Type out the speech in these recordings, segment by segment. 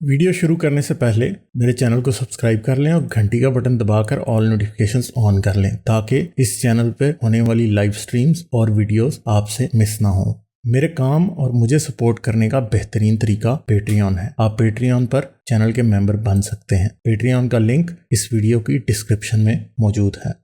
Video शुरू करने से पहले मेरे चैनल को सब्सक्राइब कर लें और घंटी का बटन दबाकर ऑल नोटिफिकेशंस ऑन कर लें ताकि इस चैनल पर होने वाली लाइव स्ट्रीम्स और वीडियोस आपसे मिस ना हो। मेरे काम और मुझे सपोर्ट करने का बेहतरीन तरीका पेट्रियन है। आप पेट्रियन पर चैनल के मेंबर बन सकते हैं। पेट्रियन का लिंक इस वीडियो की डिस्क्रिप्शन में मौजूद है।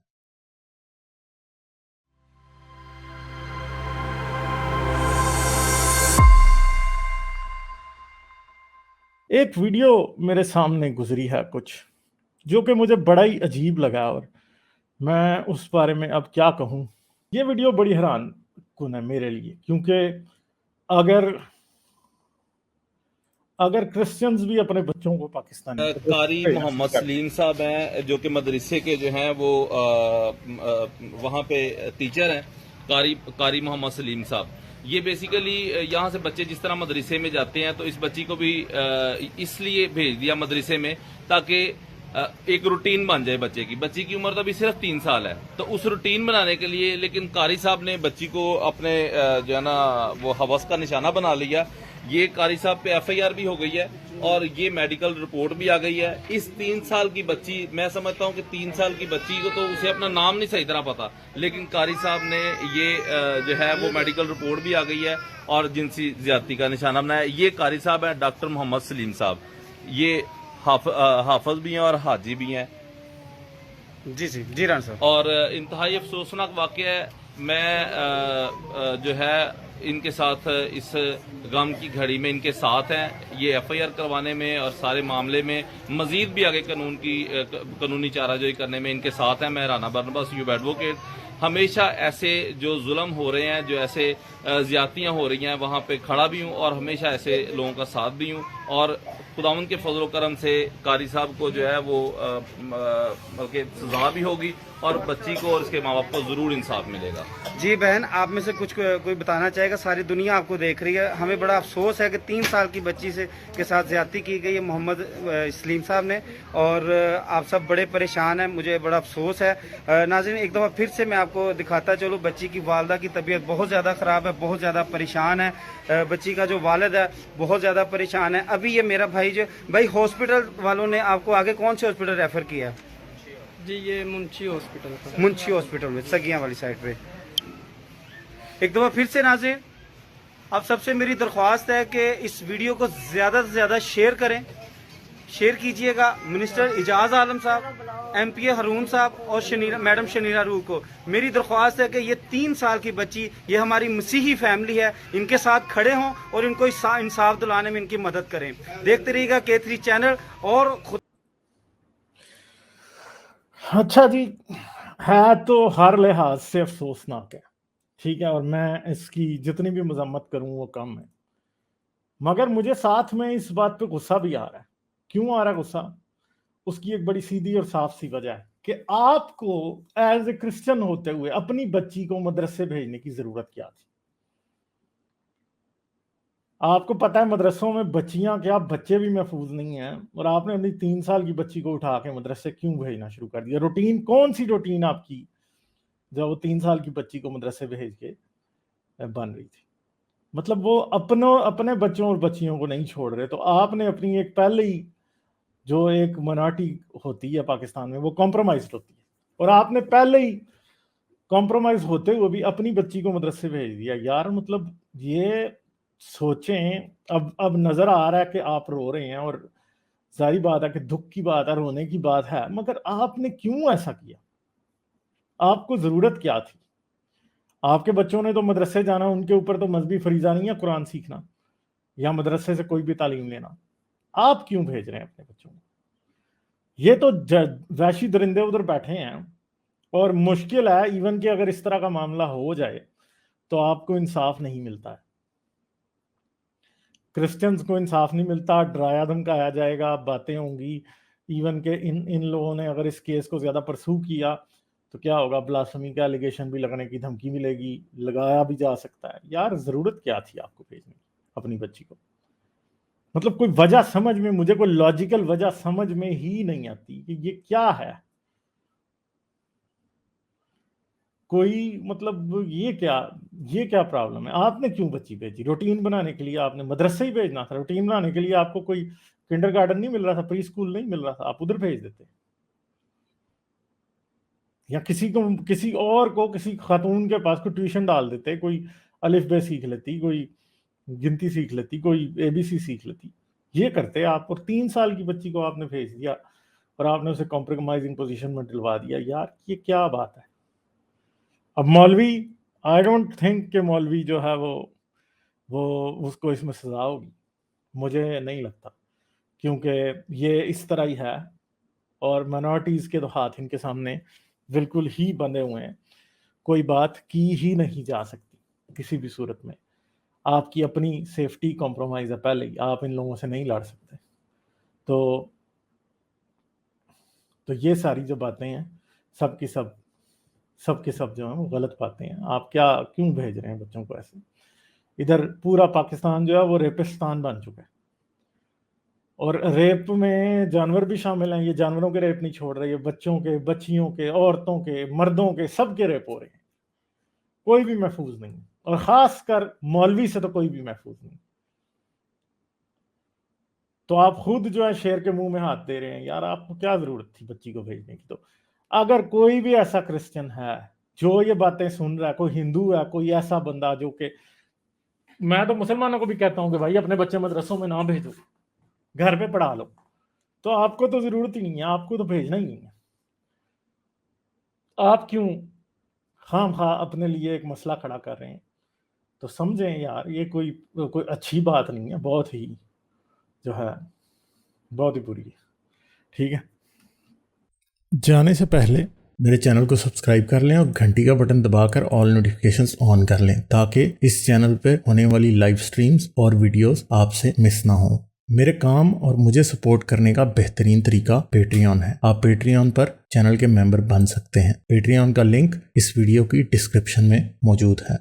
एक वीडियो मेरे सामने गुजरी है कुछ जो कि मुझे बड़ा ही अजीब लगा और मैं उस बारे में अब क्या कहूँ। ये वीडियो बड़ी हैरान कुन है मेरे लिए, क्योंकि अगर अगर क्रिश्चियंस भी अपने बच्चों को पाकिस्तानी कारी मोहम्मद सलीम साहब हैं जो कि मदरसे के जो हैं वो वहाँ पे टीचर हैं। कारी मोहम्मद सलीम साहब ये बेसिकली यहाँ से बच्चे जिस तरह मदरसे में जाते हैं तो इस बच्ची को भी इसलिए भेज दिया मदरसे में ताकि एक रूटीन बन जाए बच्ची की उम्र तो अभी सिर्फ 3 साल है, तो उस रूटीन बनाने के लिए लेकिन कारी साहब ने बच्ची को अपने जो है ना वो हवस का निशाना बना लिया। ये कारी साहब पे FIR भी हो गई है और ये मेडिकल रिपोर्ट भी आ गई है। इस 3 साल की बच्ची, मैं समझता हूँ कि 3 साल की बच्ची को तो उसे अपना नाम नहीं सही तरह पता, लेकिन कारी साहब ने ये जो है वो मेडिकल रिपोर्ट भी आ गई है और जिनसी ज्यादती का निशाना बनाया। ये कारी साहब है डॉक्टर मोहम्मद सलीम साहब, ये हाफज भी हैं और हाजी भी हैं। जी रान साहब। और इंतहाई अफसोसनाक वाक़या है। मैं जो है इनके साथ इस गम की घड़ी में इनके साथ हैं। ये FIR करवाने में और सारे मामले में मजीद भी आगे कानूनी चाराजोई करने में इनके साथ हैं। मैं राना बरनबास यूब एडवोकेट हमेशा ऐसे जो जुल्म हो रहे हैं, जो ऐसे ज्यादतियाँ हो रही हैं वहाँ पे खड़ा भी हूँ और हमेशा ऐसे लोगों का साथ भी हूँ। और खुदावंद के फजल करम से कारी साहब को जो है वो बल्कि सजा भी होगी और बच्ची को और उसके माँ बाप को जरूर इंसाफ मिलेगा। जी बहन, आप में से कुछ कोई बताना चाहेगा? सारी दुनिया आपको देख रही है। हमें बड़ा अफसोस है कि 3 साल की बच्ची के साथ ज्यादती की गई है मोहम्मद सलीम साहब ने, और आप सब बड़े परेशान हैं। मुझे बड़ा अफसोस है। नाज़रीन, एक दफ़ा फिर से मैं आपको दिखाता चलूँ, बच्ची की वालदा की तबीयत बहुत ज़्यादा ख़राब है, बहुत ज़्यादा परेशान है। बच्ची का जो वालिद है बहुत ज़्यादा परेशान है। अभी ये मेरा भाई हॉस्पिटल वालों ने आपको आगे कौन से हॉस्पिटल रेफ़र किया? जी ये मुंशी हॉस्पिटल में सगियां वाली साइड पे। एक दफ़ा फिर से नाज़रीन, आप सबसे मेरी दरख्वास्त है कि इस वीडियो को ज़्यादा से ज़्यादा शेयर करें, शेयर कीजिएगा। मिनिस्टर इजाज़ आलम साहब, MPA हारून साहब और मैडम शनीरा रूह को मेरी दरख्वास्त है कि ये 3 साल की बच्ची, ये हमारी मसीही फैमिली है, इनके साथ खड़े हों और इनको इंसाफ दिलाने में इनकी मदद करें। देखते रहिएगा K3 चैनल। और अच्छा जी, है तो हर लिहाज से अफसोसनाक है, ठीक है, और मैं इसकी जितनी भी मजम्मत करूं वो कम है। मगर मुझे साथ में इस बात पे गुस्सा भी आ रहा है। क्यों आ रहा है गुस्सा? उसकी एक बड़ी सीधी और साफ सी वजह है कि आपको एज ए क्रिश्चियन होते हुए अपनी बच्ची को मदरसे भेजने की जरूरत क्या थी? आपको पता है मदरसों में बच्चियां क्या, बच्चे भी महफूज नहीं हैं, और आपने अपनी 3 साल की बच्ची को उठा के मदरसे क्यों भेजना शुरू कर दिया? रूटीन कौन सी रूटीन आपकी जब वो 3 साल की बच्ची को मदरसे भेज के बन रही थी? मतलब वो अपने बच्चों और बच्चियों को नहीं छोड़ रहे, तो आपने अपनी एक पहले ही जो एक मिनॉरिटी होती है पाकिस्तान में वो कॉम्प्रोमाइज होती है, और आपने पहले ही कॉम्प्रोमाइज होते हुए भी अपनी बच्ची को मदरसे भेज दिया। यार मतलब ये सोचें। अब नजर आ रहा है कि आप रो रहे हैं और सारी बात है कि दुख की बात है, रोने की बात है, मगर आपने क्यों ऐसा किया? आपको जरूरत क्या थी? आपके बच्चों ने तो मदरसे जाना, उनके ऊपर तो मजहबी फरीजा नहीं है कुरान सीखना या मदरसे से कोई भी तालीम लेना। आप क्यों भेज रहे हैं अपने बच्चों को? ये तो वैशी दरिंदे उधर बैठे हैं, और मुश्किल है इवन कि अगर इस तरह का मामला हो जाए तो आपको इंसाफ नहीं मिलता है। क्रिश्चियंस को इंसाफ नहीं मिलता, डराया धमकाया जाएगा, बातें होंगी। इवन के इन लोगों ने अगर इस केस को ज्यादा परसू किया तो क्या होगा, ब्लास्फेमी का एलिगेशन भी लगने की धमकी मिलेगी, लगाया भी जा सकता है। यार जरूरत क्या थी आपको भेजने की अपनी बच्ची को? मतलब कोई वजह समझ में, मुझे कोई लॉजिकल वजह समझ में ही नहीं आती कि ये क्या है। کوئی مطلب یہ کیا پرابلم ہے؟ آپ نے کیوں بچی بھیجی؟ روٹین بنانے کے لیے آپ نے مدرسے ہی بھیجنا تھا. روٹین بنانے کے لیے آپ کو کوئی کنڈر گارڈن نہیں مل رہا تھا, پری اسکول نہیں مل رہا تھا, آپ ادھر بھیج دیتے, یا کسی خاتون کے پاس کوئی ٹیوشن ڈال دیتے, کوئی الف بے سیکھ لیتی, کوئی گنتی سیکھ لیتی, کوئی ABC سیکھ لیتی. یہ کرتے آپ, اور 3 سال کی بچی کو آپ نے بھیج دیا اور آپ نے اسے کمپرومائزنگ پوزیشن میں ڈلوا دیا. یار یہ کیا بات ہے؟ اب مولوی, آئی ڈونٹ تھنک کہ مولوی جو ہے وہ اس کو اس میں سزا ہوگی, مجھے نہیں لگتا, کیونکہ یہ اس طرح ہی ہے, اور مائنورٹیز کے تو ہاتھ ان کے سامنے بالکل ہی بندھے ہوئے ہیں. کوئی بات کی ہی نہیں جا سکتی کسی بھی صورت میں. آپ کی اپنی سیفٹی کمپرومائز ہے پہلے ہی, آپ ان لوگوں سے نہیں لڑ سکتے. تو یہ ساری جو باتیں ہیں سب کے سب جو ہیں وہ غلط باتیں ہیں. آپ کیوں بھیج رہے ہیں بچوں کو ایسے؟ ادھر پورا پاکستان جو ہے وہ ریپستان بن چکا ہے, اور ریپ میں جانور بھی شامل ہیں. یہ جانوروں کے ریپ نہیں چھوڑ رہے, یہ بچوں کے, بچیوں کے, عورتوں کے, مردوں کے, سب کے ریپ ہو رہے ہیں. کوئی بھی محفوظ نہیں, اور خاص کر مولوی سے تو کوئی بھی محفوظ نہیں. تو آپ خود جو ہے شیر کے منہ میں ہاتھ دے رہے ہیں. یار آپ کو کیا ضرورت تھی بچی کو بھیجنے کی؟ تو اگر کوئی بھی ایسا کرسچن ہے جو یہ باتیں سن رہا ہے, کوئی ہندو ہے, کوئی ایسا بندہ جو کہ, میں تو مسلمانوں کو بھی کہتا ہوں کہ بھائی اپنے بچے مدرسوں میں نہ بھیجو, گھر پہ پڑھا لو. تو آپ کو تو ضرورت ہی نہیں ہے, آپ کو تو بھیجنا ہی نہیں ہے. آپ کیوں خام خواہ اپنے لیے ایک مسئلہ کھڑا کر رہے ہیں؟ تو سمجھیں یار یہ کوئی اچھی بات نہیں ہے, بہت ہی جو ہے بہت ہی بری ہے. ٹھیک ہے, جانے سے پہلے میرے چینل کو سبسکرائب کر لیں اور گھنٹی کا بٹن دبا کر آل نوٹیفیکیشنز آن کر لیں, تاکہ اس چینل پہ ہونے والی لائیو سٹریمز اور ویڈیوز آپ سے مس نہ ہوں. میرے کام اور مجھے سپورٹ کرنے کا بہترین طریقہ پیٹریون ہے. آپ پیٹریون پر چینل کے ممبر بن سکتے ہیں. پیٹریون کا لنک اس ویڈیو کی ڈسکرپشن میں موجود ہے.